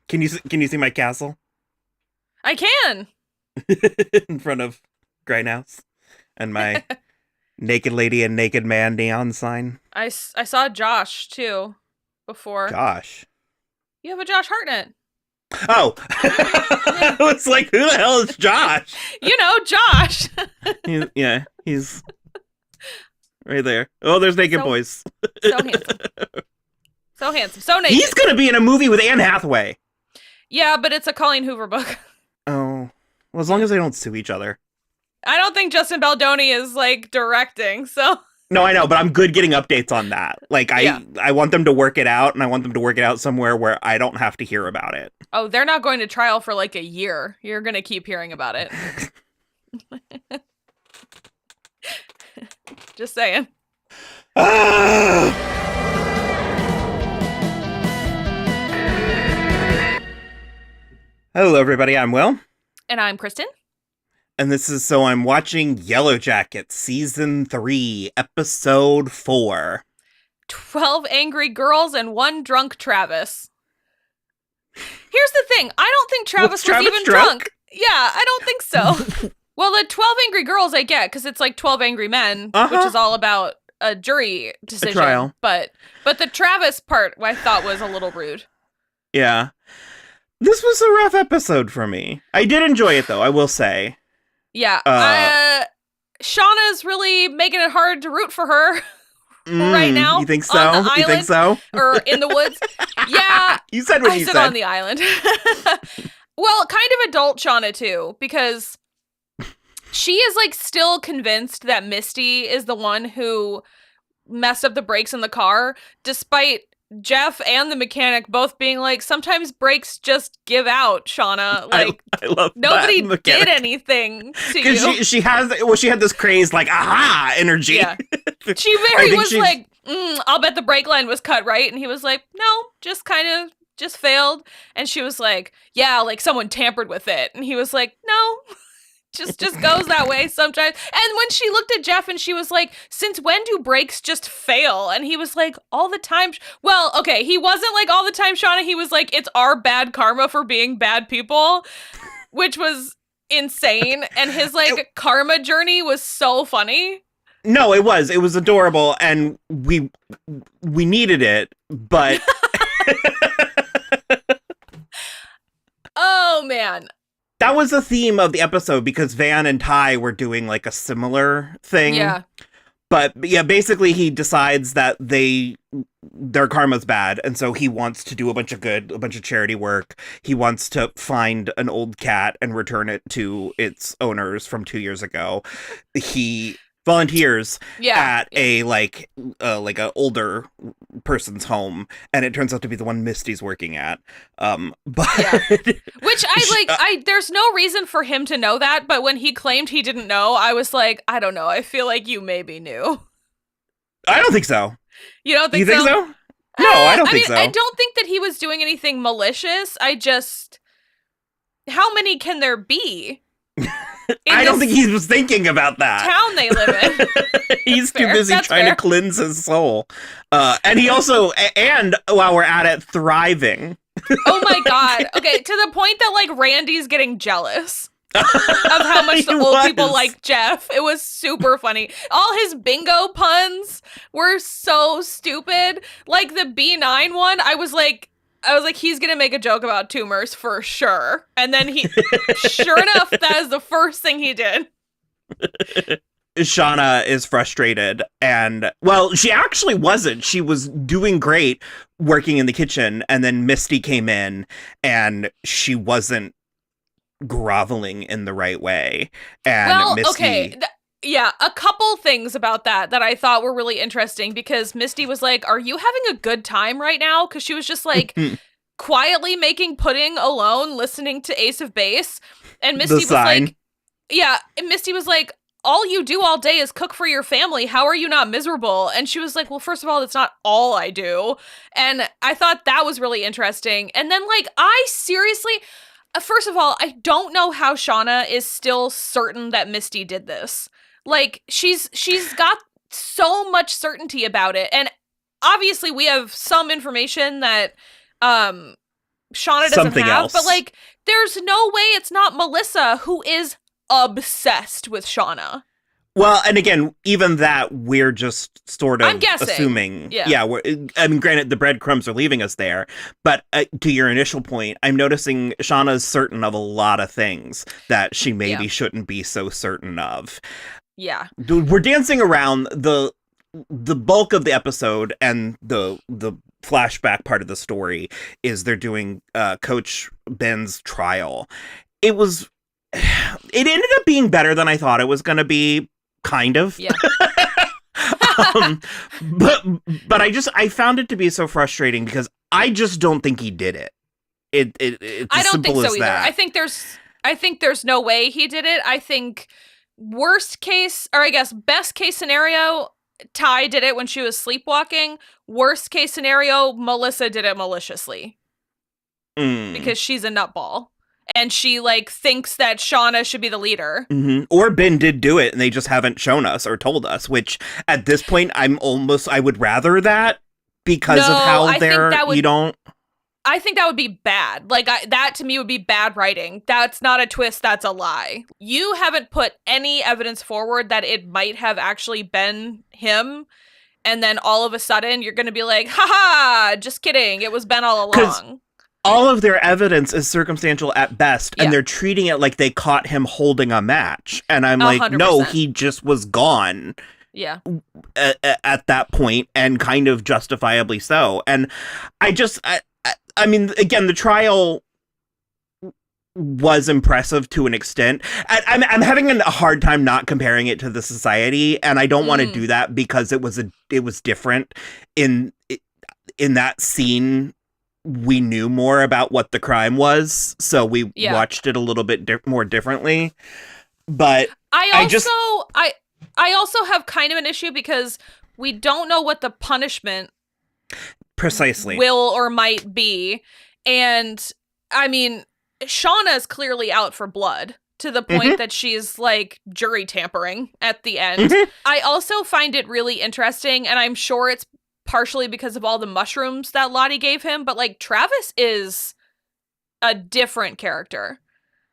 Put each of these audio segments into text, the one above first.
Can you see my castle I can. in front of Grindhouse and my naked lady and naked man neon sign? I saw Josh, too, before. Josh. You have a Josh Hartnett. Oh, I was like, who the hell is Josh? You know, Josh. He's right there. Oh, there's naked boys. So handsome. So handsome. So naked. He's gonna be in a movie with Anne Hathaway. Yeah, but it's a Colleen Hoover book. Oh, well, as long as they don't sue each other. I don't think Justin Baldoni is, like, directing, so... No, I know, but I'm good getting updates on that. Like, I want them to work it out, and I want them to work it out somewhere where I don't have to hear about it. Oh, they're not going to trial for, like, a year. You're gonna keep hearing about it. Just saying. Hello, everybody. I'm Will. And I'm Kristen. And this is So I'm Watching Yellowjackets, Season 3, Episode 4. 12 angry girls and one drunk Travis. Here's the thing. I don't think Travis was even drunk. Yeah, I don't think so. Well, the 12 angry girls I get, because it's like 12 angry men, which is all about a jury decision. A trial. But the Travis part I thought was a little rude. Yeah. This was a rough episode for me. I did enjoy it, though, I will say. Yeah. Shauna's really making it hard to root for her right now. You think so? On the island, you think so? Or in the woods. Yeah. You said what you said. I said on the island. Well, kind of adult Shauna, too, because she is, like, still convinced that Misty is the one who messed up the brakes in the car, despite Jeff and the mechanic both being like, sometimes brakes just give out, Shauna. Like, I love nobody that did anything to you. Because she had this craze, like, aha energy. Yeah. She was like, I'll bet the brake line was cut right. And he was like, no, just kind of just failed. And she was like, yeah, like someone tampered with it. And he was like, no. Just goes that way sometimes. And when she looked at Jeff and she was like, since when do brakes just fail? And he was like, all the time. Well, okay, he wasn't like all the time, Shauna. He was like, it's our bad karma for being bad people, which was insane. And his like karma journey was so funny. No, it was adorable, and we needed it, but oh man. That was the theme of the episode, because Van and Ty were doing, like, a similar thing. Yeah. But, yeah, basically he decides that their karma's bad, and so he wants to do a bunch of charity work. He wants to find an old cat and return it to its owners from 2 years ago. He volunteers at a a older person's home, and it turns out to be the one Misty's working at. Which there's no reason for him to know that, but when he claimed he didn't know, I was like, I don't know, I feel like you maybe knew. I don't think so. You don't think so? You think so? No, I don't think so. I don't think that he was doing anything malicious. How many can there be? I don't think he was thinking about that. Town they live in. He's too busy trying to cleanse his soul. And he also, and while we're at it, thriving. Oh my God. Okay, to the point that, like, Randy's getting jealous of how much the old people like Jeff. It was super funny. All his bingo puns were so stupid. Like, the B9 one, I was like, he's going to make a joke about tumors for sure. And then sure enough, that is the first thing he did. Shauna is frustrated, and, well, she actually wasn't. She was doing great working in the kitchen, and then Misty came in, and she wasn't groveling in the right way. And Misty... okay. Yeah, a couple things about that I thought were really interesting, because Misty was like, are you having a good time right now? Because she was just like quietly making pudding alone, listening to Ace of Base. And Misty was like, yeah, and Misty was like, all you do all day is cook for your family. How are you not miserable? And she was like, well, first of all, that's not all I do. And I thought that was really interesting. And then, like, I seriously... First of all, I don't know how Shauna is still certain that Misty did this. Like, she's got so much certainty about it. And obviously we have some information that Shauna doesn't Something have. else. But, like, there's no way it's not Melissa, who is obsessed with Shauna. Well, and again, even that, we're just sort of I'm guessing. assuming. Yeah. I mean, granted, the breadcrumbs are leaving us there, but to your initial point, I'm noticing Shauna's certain of a lot of things that she maybe shouldn't be so certain of. Yeah. We're dancing around the bulk of the episode, and the flashback part of the story is they're doing Coach Ben's trial. It ended up being better than I thought it was going to be. Kind of. Yeah. But I found it to be so frustrating because I just don't think he did it. It's I don't think so either. That. I think there's no way he did it. I think worst case, or I guess best case scenario, Ty did it when she was sleepwalking. Worst case scenario, Melissa did it maliciously. Because she's a nutball. And she, like, thinks that Shauna should be the leader. Mm-hmm. Or Ben did do it, and they just haven't shown us or told us, which, at this point, I would rather that, because of how you don't... I think that would be bad. Like, that, to me, would be bad writing. That's not a twist, that's a lie. You haven't put any evidence forward that it might have actually been him, and then all of a sudden, you're gonna be like, haha, just kidding, it was Ben all along. All of their evidence is circumstantial at best, and they're treating it like they caught him holding a match. And I'm like, 100%. No, he just was gone. Yeah. At that point, and kind of justifiably so. And I mean, again, the trial was impressive to an extent. I'm having a hard time not comparing it to the Society, and I don't want to do that because it was different in that scene. We knew more about what the crime was, so we watched it a little bit more differently. But I also have kind of an issue because we don't know what the punishment precisely will or might be. And I mean, Shauna is clearly out for blood to the point that she's like jury tampering at the end. I also find it really interesting, and I'm sure it's partially because of all the mushrooms that Lottie gave him, but, like, Travis is a different character.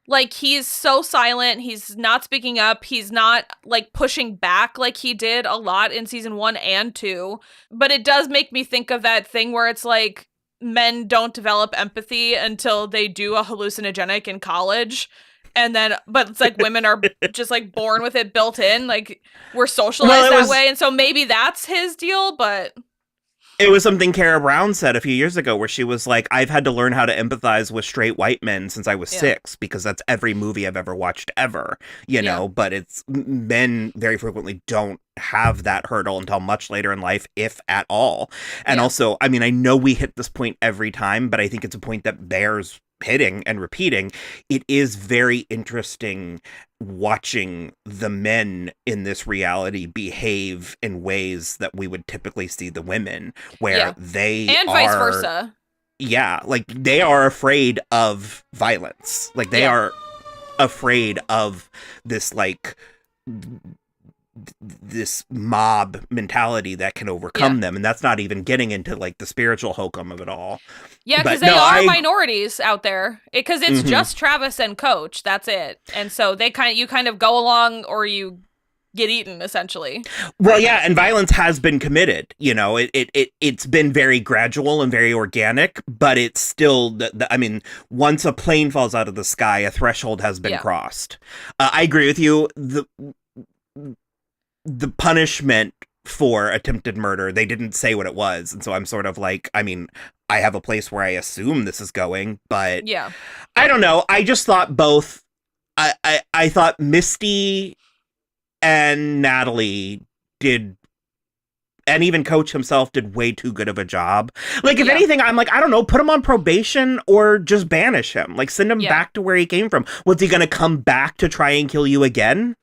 Like, he's so silent, he's not speaking up, he's not, like, pushing back like he did a lot in season 1 and 2, but it does make me think of that thing where it's like, men don't develop empathy until they do a hallucinogenic in college, but it's like women are just, like, born with it built in, like, we're socialized that way, and so maybe that's his deal, but... It was something Cara Brown said a few years ago where she was like, I've had to learn how to empathize with straight white men since I was 6, because that's every movie I've ever watched ever, you know, but it's men very frequently don't have that hurdle until much later in life, if at all. And also, I mean, I know we hit this point every time, but I think it's a point that bears hitting and repeating. It is very interesting watching the men in this reality behave in ways that we would typically see the women, where they and vice versa. Yeah, like they are afraid of violence. Like they are afraid of this, like, this mob mentality that can overcome them, and that's not even getting into, like, the spiritual hokum of it all. Yeah, because they are minorities out there. Because it's just Travis and Coach. That's it. And so you kind of go along or you get eaten, essentially. Well, yeah, and violence has been committed. You know, it's been very gradual and very organic, but it's still, I mean, once a plane falls out of the sky, a threshold has been crossed. I agree with you. The punishment for attempted murder, they didn't say what it was, and so I'm sort of like, I mean, I have a place where I assume this is going, but I don't know. I just thought both. I thought Misty and Natalie did, and even Coach himself did way too good of a job. Like, if anything, I'm like, I don't know, put him on probation or just banish him. Like, send him back to where he came from. Was he going to come back to try and kill you again?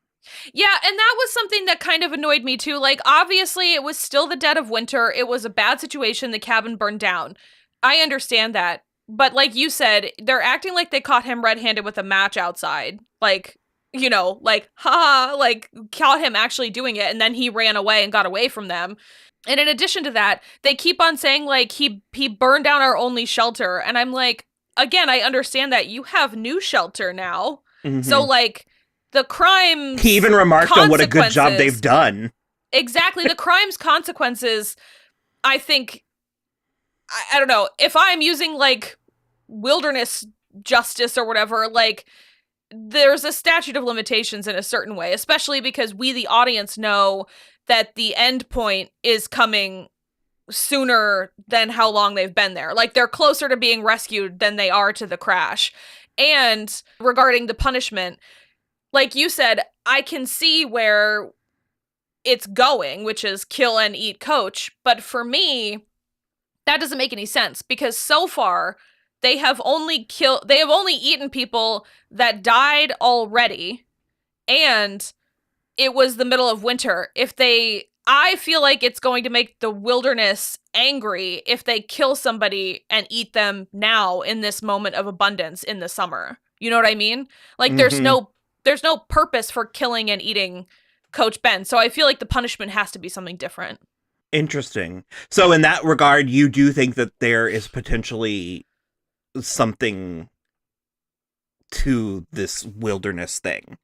Yeah, and that was something that kind of annoyed me too. Like, obviously, it was still the dead of winter. It was a bad situation. The cabin burned down. I understand that. But like you said, they're acting like they caught him red-handed with a match outside. Like, you know, like, like, caught him actually doing it, and then he ran away and got away from them. And in addition to that, they keep on saying, like, he burned down our only shelter. And I'm like, again, I understand that you have new shelter now. Mm-hmm. So, like, the crime. He even remarked on what a good job they've done. Exactly. The crime's consequences, I think, I don't know, if I'm using, like, wilderness justice or whatever, like, there's a statute of limitations in a certain way, especially because we, the audience, know that the end point is coming sooner than how long they've been there. Like, they're closer to being rescued than they are to the crash. And regarding the punishment, like you said, I can see where it's going, which is kill and eat Coach. But for me, that doesn't make any sense, because so far they have only eaten people that died already, and it was the middle of winter. I feel like it's going to make the wilderness angry if they kill somebody and eat them now in this moment of abundance in the summer. You know what I mean? Like, there's no purpose for killing and eating Coach Ben. So I feel like the punishment has to be something different. Interesting. So in that regard, you do think that there is potentially something to this wilderness thing?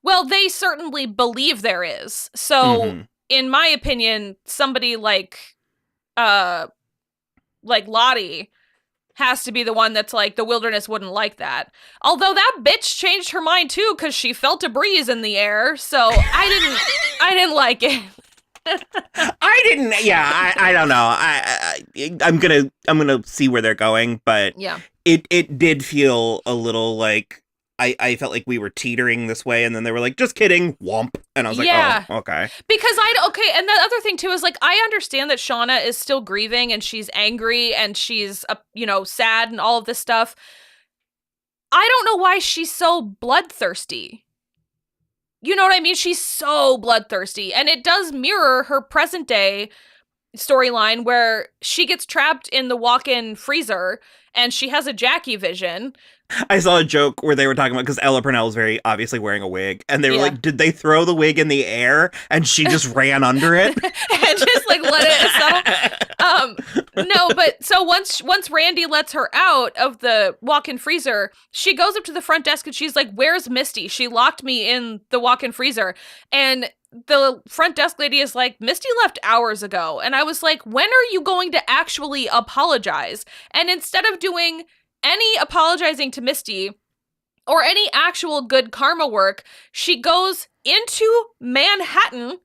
Well, they certainly believe there is. So, in my opinion, somebody like Lottie has to be the one that's like, the wilderness wouldn't like that. Although that bitch changed her mind too, because she felt a breeze in the air. So I didn't like it. I didn't. Yeah, I don't know. I'm gonna see where they're going, but yeah, it did feel a little like I felt like we were teetering this way, and then they were like, just kidding, womp. And I was like, oh, okay. Because and the other thing too is, like, I understand that Shauna is still grieving and she's angry and she's, sad and all of this stuff. I don't know why she's so bloodthirsty. You know what I mean? She's so bloodthirsty. And it does mirror her present day storyline where she gets trapped in the walk-in freezer and she has a Jackie vision. I saw a joke where they were talking about, because Ella Purnell is very obviously wearing a wig, and they were like, did they throw the wig in the air and she just ran under it? And just like let it settle? No, but so once Randy lets her out of the walk-in freezer, she goes up to the front desk and she's like, where's Misty? She locked me in the walk-in freezer. And the front desk lady is like, Misty left hours ago. And I was like, when are you going to actually apologize? And instead of doing any apologizing to Misty or any actual good karma work, she goes into Manhattan,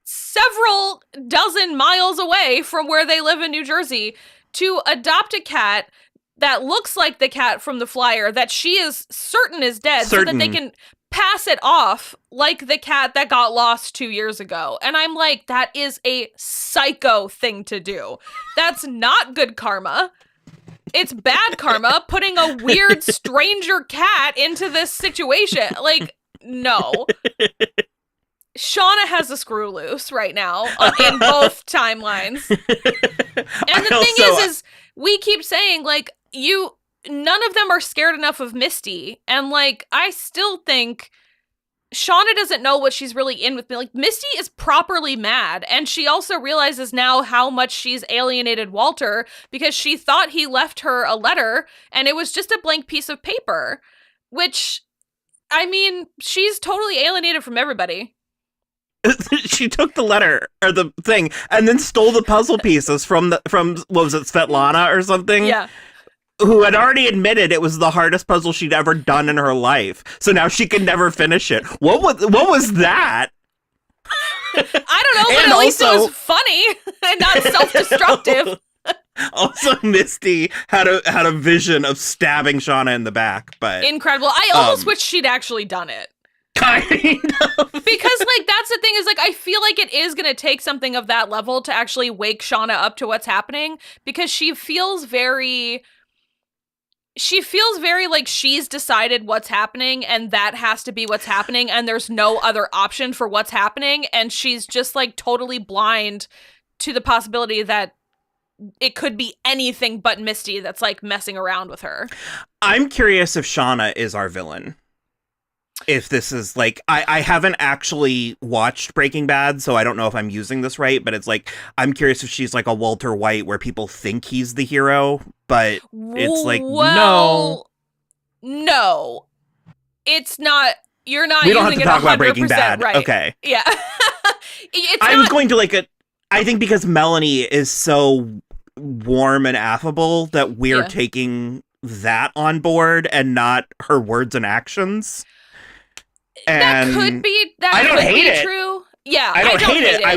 several dozen miles away from where they live in New Jersey, to adopt a cat that looks like the cat from the flyer that she is certain is dead, so that they can pass it off like the cat that got lost 2 years ago. And I'm like, that is a psycho thing to do. That's not good karma. It's bad karma putting a weird stranger cat into this situation. Like, no. Shauna has a screw loose right now in both timelines. And the thing is we keep saying, like, none of them are scared enough of Misty. And, like, I still think Shauna doesn't know what she's really in with me. Like, Misty is properly mad, and she also realizes now how much she's alienated Walter, because she thought he left her a letter, and it was just a blank piece of paper, which, I mean, she's totally alienated from everybody. She took the letter, or the thing, and then stole the puzzle pieces from what was it, Svetlana or something? Yeah. Who had already admitted it was the hardest puzzle she'd ever done in her life. So now she could never finish it. What was that? I don't know, but at least it was funny and not self-destructive. Also, Misty had a vision of stabbing Shauna in the back, but incredible. I almost wish she'd actually done it. Kind of. Because, like, that's the thing, is, like, I feel like it is going to take something of that level to actually wake Shauna up to what's happening, because she feels very like she's decided what's happening, and that has to be what's happening, and there's no other option for what's happening, and she's just, like, totally blind to the possibility that it could be anything but Misty that's, like, messing around with her. I'm curious if Shauna is our villain. if this is like I haven't actually watched Breaking Bad, so I don't know if I'm using this right, but it's like I'm curious if she's like a Walter White where people think he's the hero, but it's like no, it's not. You're not. We don't have to talk about Breaking 100% Bad. right. Okay. Yeah. I was going to like I think because Melanie is so warm and affable that we're taking that on board and not her words and actions. And that could be true. Yeah, I don't hate it. I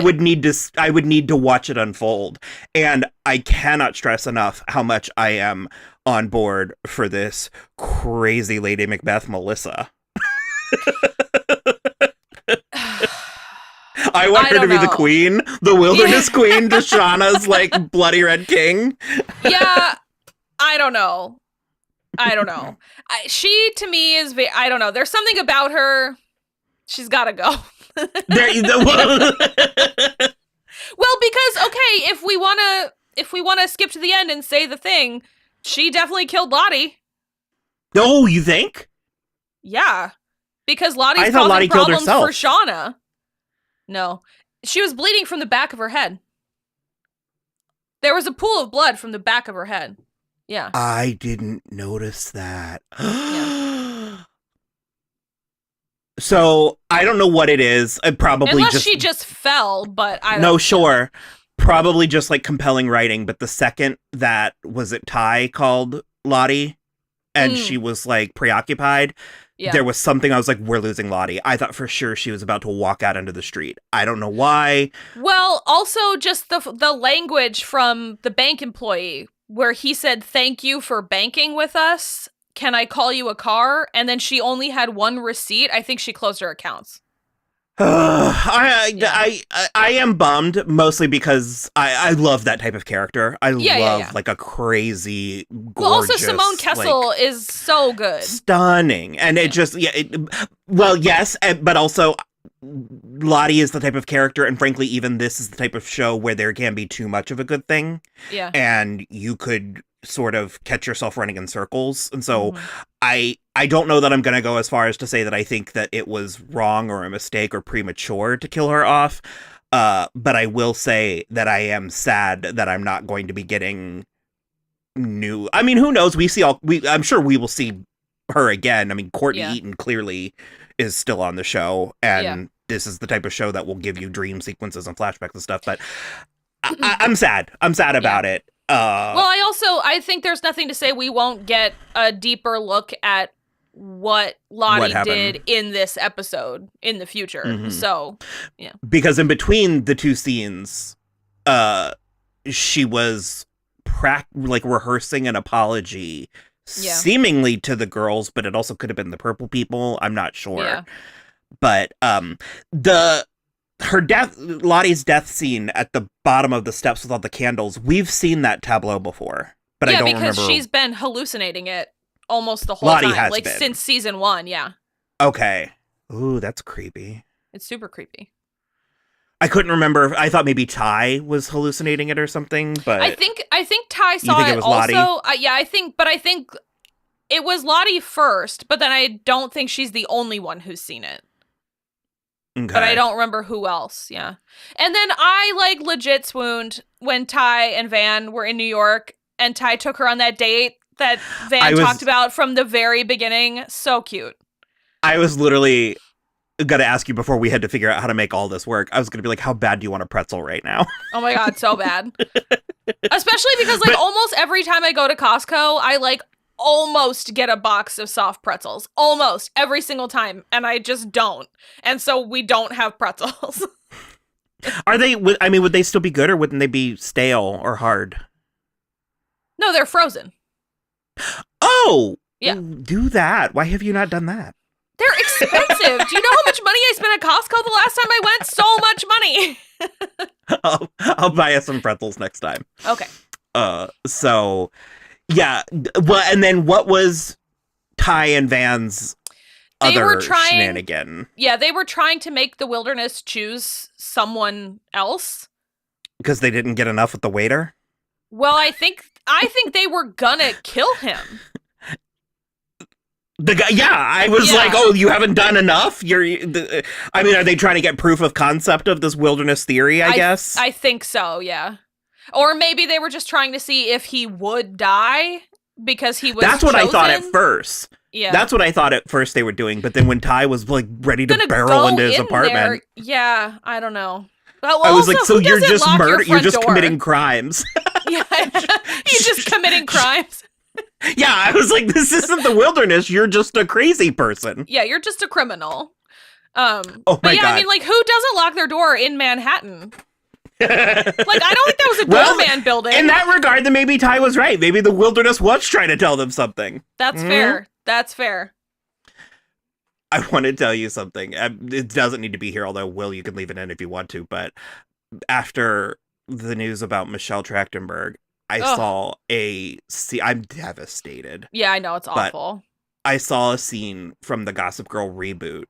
would need to watch it unfold. And I cannot stress enough how much I am on board for this crazy Lady Macbeth Melissa. I want her to be the queen, the wilderness queen to Shauna's like bloody red king. Yeah, I don't know. She to me is I don't know. There's something about her. She's got to go. Well, because if we want to skip to the end and say the thing, she definitely killed Lottie. Oh, you think? Yeah, because Lottie's causing Lottie problems killed herself. for Shauna. No, she was bleeding from the back of her head. There was a pool of blood from the back of her head. Yeah. I didn't notice that. Yeah. So, I don't know what it is. Unless she just fell, but I don't know. No, sure. Probably just like compelling writing, but the second that was it Ty called Lottie and she was like preoccupied, there was something I was like, we're losing Lottie. I thought for sure she was about to walk out into the street. I don't know why. Well, also just the language from the bank employee where he said, "Thank you for banking with us. Can I call you a car?" And then she only had one receipt. I think she closed her accounts. I am bummed, mostly because I love that type of character. I love like a crazy, gorgeous. Well, also Simone Kessel is so good, stunning, and it just yes, but also Lottie is the type of character, and frankly, even this is the type of show where there can be too much of a good thing. Yeah, and you could sort of catch yourself running in circles, and so I don't know that I'm going to go as far as to say that I think that it was wrong or a mistake or premature to kill her off, but I will say that I am sad that I'm not going to be getting new. I mean, who knows? I'm sure we will see her again. I mean, Courtney Eaton clearly is still on the show, and this is the type of show that will give you dream sequences and flashbacks and stuff. But I'm sad. I'm sad about it. Well, I think there's nothing to say we won't get a deeper look at what Lottie did in this episode in the future. Mm-hmm. So, yeah. Because in between the two scenes, she was rehearsing an apology seemingly to the girls, but it also could have been the purple people. I'm not sure. Yeah. But Lottie's death scene at the bottom of the steps with all the candles, we've seen that tableau before, but I don't remember. Yeah, because she's been hallucinating it almost the whole time. Lottie has been. Since season 1, yeah. Okay. Ooh, that's creepy. It's super creepy. I couldn't remember. I thought maybe Ty was hallucinating it or something, but I think Ty saw it was also. Lottie? I think it was Lottie first, but then I don't think she's the only one who's seen it. Okay. But I don't remember who else, yeah. And then I, legit swooned when Ty and Van were in New York, and Ty took her on that date that Van talked about from the very beginning. So cute. I was literally going to ask you before we had to figure out how to make all this work. I was going to be like, how bad do you want a pretzel right now? Oh my God, so bad. Especially because, almost every time I go to Costco, I, almost get a box of soft pretzels. Almost every single time. And I just don't. And so we don't have pretzels. Are they, would they still be good or wouldn't they be stale or hard? No, they're frozen. Oh! Yeah. Do that. Why have you not done that? They're expensive. Do you know how much money I spent at Costco the last time I went? So much money. I'll buy us some pretzels next time. Okay. So... yeah, well, and then what was Ty and Van's shenanigan? Yeah, they were trying to make the wilderness choose someone else. Because they didn't get enough with the waiter? Well, I think they were gonna kill him. The guy, yeah, I was like, oh, you haven't done enough? I mean, are they trying to get proof of concept of this wilderness theory, I guess? I think so, yeah. Or maybe they were just trying to see if he would die because he was That's what chosen. I thought at first. Yeah. That's what I thought at first they were doing, but then when Ty was like ready to barrel into his apartment. Yeah, I don't know. Well, I was also, like, so you're just you're just door? committing crimes. Yeah, you're just committing crimes. Yeah, I was like, this isn't the wilderness. You're just a crazy person. Yeah, you're just a criminal. Oh but my God. I mean, like, who doesn't lock their door in Manhattan? Like, I don't think that was a doorman building. In that regard, then maybe Ty was right. Maybe the wilderness was trying to tell them something. That's fair. That's fair. I want to tell you something. It doesn't need to be here, although, Will, you can leave it in if you want to. But after the news about Michelle Trachtenberg, I saw I'm devastated. Yeah, I know. It's awful. I saw a scene from the Gossip Girl reboot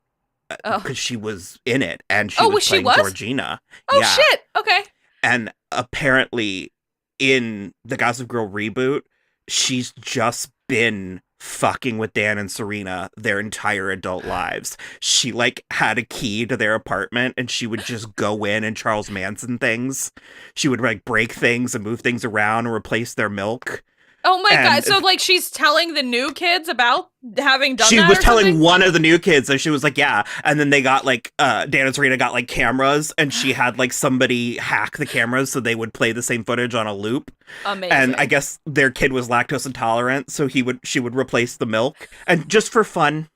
because she was in it and she was playing Georgina. Oh, yeah. Shit. Okay. And apparently in the Gossip Girl reboot, she's just been fucking with Dan and Serena their entire adult lives. She like had a key to their apartment and she would just go in and Charles Manson things. She would like break things and move things around and replace their milk. Oh my God. So like she's telling the new kids about having done that? She was telling something? one of the new kids, and she was like, yeah. And then they got like, Dan and Serena got like cameras, and she had like somebody hack the cameras so they would play the same footage on a loop. Amazing. And I guess their kid was lactose intolerant, so she would replace the milk. And just for fun.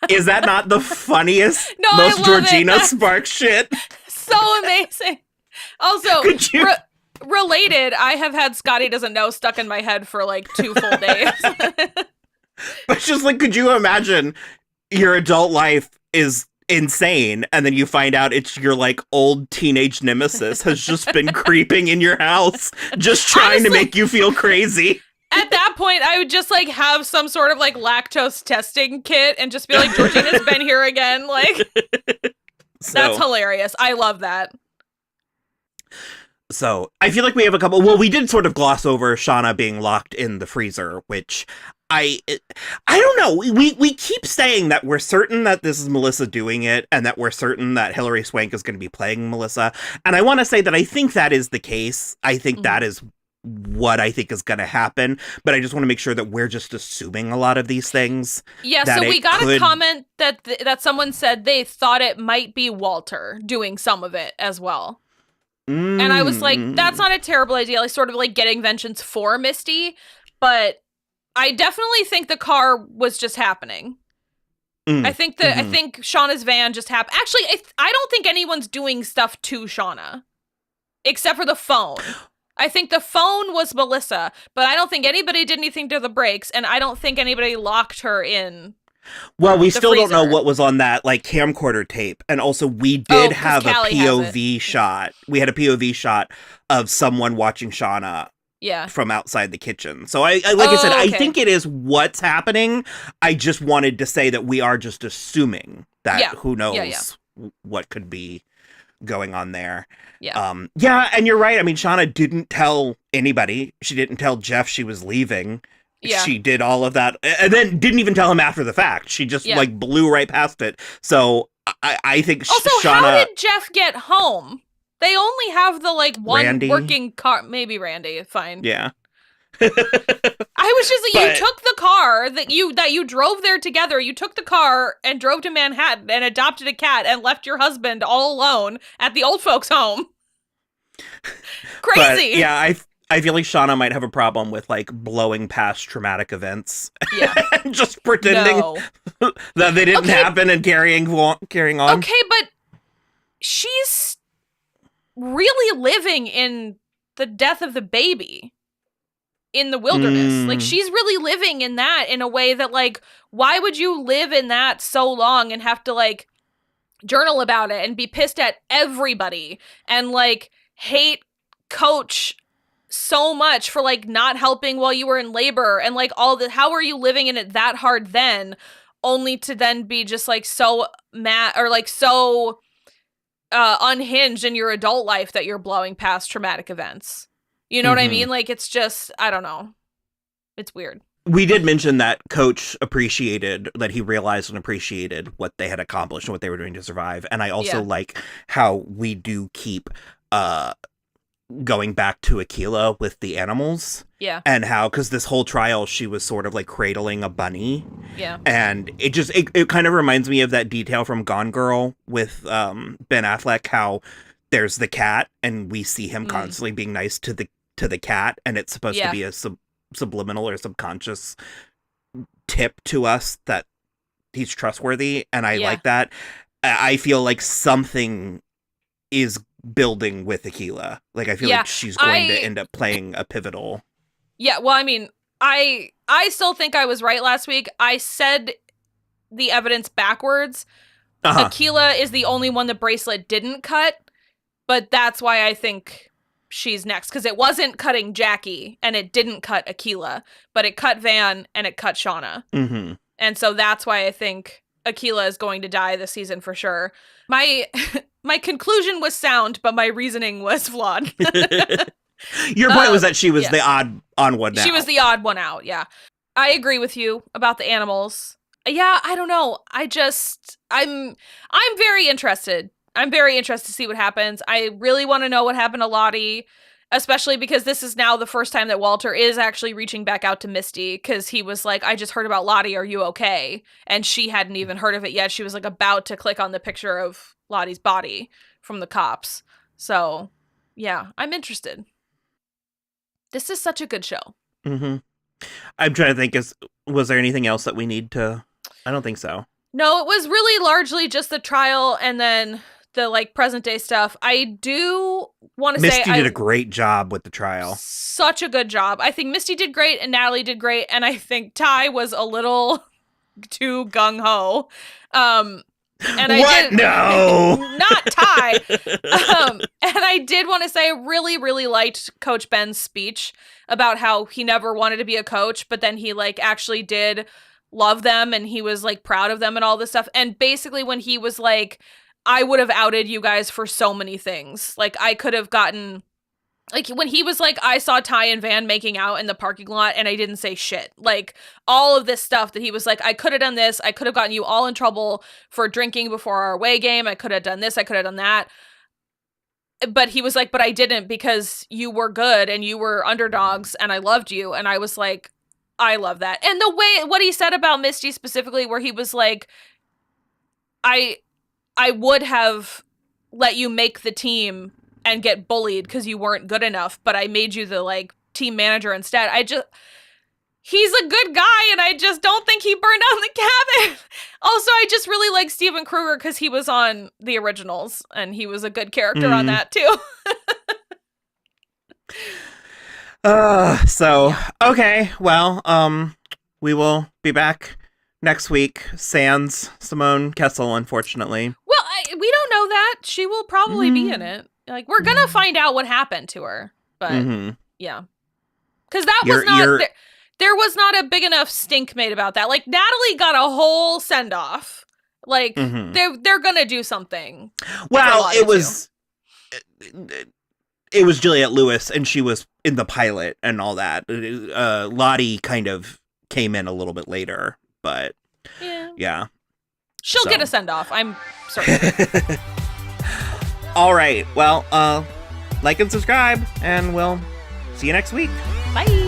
Is that not the funniest, most Georgina Sparks shit? So amazing. Also, could you... related, I have had Scotty Doesn't Know stuck in my head for like 2 full days. But just like, could you imagine your adult life is insane and then you find out it's your like old teenage nemesis has just been creeping in your house, just trying to make you feel crazy? At that point, I would just like have some sort of like lactose testing kit and just be like, Georgina's been here again. Like, that's hilarious. I love that. So I feel like we have a couple. Well, we did sort of gloss over Shauna being locked in the freezer, which I don't know. We keep saying that we're certain that this is Melissa doing it, and that we're certain that Hilary Swank is going to be playing Melissa. And I want to say that I think that is the case. I think that is what I think is going to happen. But I just want to make sure that we're just assuming a lot of these things. Yeah. So we got a comment that someone said they thought it might be Walter doing some of it as well. And I was like, that's not a terrible idea. Like, sort of like getting vengeance for Misty. But I definitely think the car was just happening. I think I think Shauna's van just happened. Actually, I don't think anyone's doing stuff to Shauna. Except for the phone. I think the phone was Melissa. But I don't think anybody did anything to the brakes. And I don't think anybody locked her in. Well, we still don't know what was on that like camcorder tape. And also we did have a POV shot. We had a POV shot of someone watching Shauna from outside the kitchen. So I like I said, I think it is what's happening. I just wanted to say that we are just assuming that who knows what could be going on there. Yeah. And you're right. I mean, Shauna didn't tell anybody. She didn't tell Jeff she was leaving. Yeah. She did all of that and then didn't even tell him after the fact. She just like blew right past it. So I think also, Shauna... how did Jeff get home? They only have the like one working car. Maybe Randy. Fine. Yeah. I was just like, you took the car that you drove there together. You took the car and drove to Manhattan and adopted a cat and left your husband all alone at the old folks' home. Crazy. But, yeah, I feel like Shauna might have a problem with like blowing past traumatic events. Yeah. Just pretending that they didn't happen and carrying on. Okay, but she's really living in the death of the baby in the wilderness. Like, she's really living in that in a way that, like, why would you live in that so long and have to, like, journal about it and be pissed at everybody and, like, hate Coach so much for like not helping while you were in labor and like all the, how are you living in it that hard then only to then be just like so mad or like so unhinged in your adult life that you're blowing past traumatic events. You know what I mean? Like, it's just, I don't know. It's weird. We did mention that Coach appreciated, that he realized and appreciated what they had accomplished and what they were doing to survive. And I also like how we do keep going back to Aquila with the animals. Yeah. And how, because this whole trial, she was sort of like cradling a bunny. Yeah. And it kind of reminds me of that detail from Gone Girl with Ben Affleck, how there's the cat and we see him constantly being nice to the cat. And it's supposed to be a subliminal or subconscious tip to us that he's trustworthy. And I like that. I feel like something is building with Aquila. Like, I feel like she's going to end up playing a pivotal. Yeah, well, I mean, I still think I was right last week. I said the evidence backwards. Aquila is the only one the bracelet didn't cut, but that's why I think she's next, because it wasn't cutting Jackie and it didn't cut Aquila, but it cut Van and it cut Shauna. Mm-hmm. And so that's why I think Aquila is going to die this season for sure. My conclusion was sound, but my reasoning was flawed. Your point was that she was the odd on one out. She was the odd one out, yeah. I agree with you about the animals. Yeah, I don't know. I'm very interested. I'm very interested to see what happens. I really want to know what happened to Lottie, especially because this is now the first time that Walter is actually reaching back out to Misty, because he was like, I just heard about Lottie. Are you okay? And she hadn't even heard of it yet. She was like about to click on the picture of Lottie's body from the cops. So, yeah, I'm interested. This is such a good show. Mm-hmm. I'm trying to think, was there anything else that we need to... I don't think so. No, it was really largely just the trial and then the like present day stuff. I do want to say Misty did a great job with the trial. Such a good job. I think Misty did great and Natalie did great, and I think Ty was a little too gung ho. And what? No, not Ty. And I did want to say, I really, really liked Coach Ben's speech about how he never wanted to be a coach, but then he like actually did love them and he was like proud of them and all this stuff. And basically when he was like, I would have outed you guys for so many things. Like I could have gotten, like when he was like, I saw Ty and Van making out in the parking lot and I didn't say shit. Like all of this stuff that he was like, I could have done this. I could have gotten you all in trouble for drinking before our away game. I could have done this. I could have done that. But he was like, but I didn't, because you were good and you were underdogs and I loved you. And I was like, I love that. And the way, what he said about Misty specifically, where he was like, I would have let you make the team and get bullied because you weren't good enough, but I made you the like team manager instead. He's a good guy, and I just don't think he burned down the cabin. Also, I just really like Steven Kruger because he was on the originals, and he was a good character on that too. Okay, well, we will be back next week. Sans Simone Kessel, unfortunately. Well, we don't know that. She will probably be in it. Like, we're gonna find out what happened to her, but yeah, because that was not there was not a big enough stink made about that. Like Natalie got a whole send off. Like they're gonna do something. Well, it was Juliette Lewis, and she was in the pilot and all that. Lottie kind of came in a little bit later, but yeah. She'll get a send off. I'm sorry. All right. Well, like and subscribe, and we'll see you next week. Bye.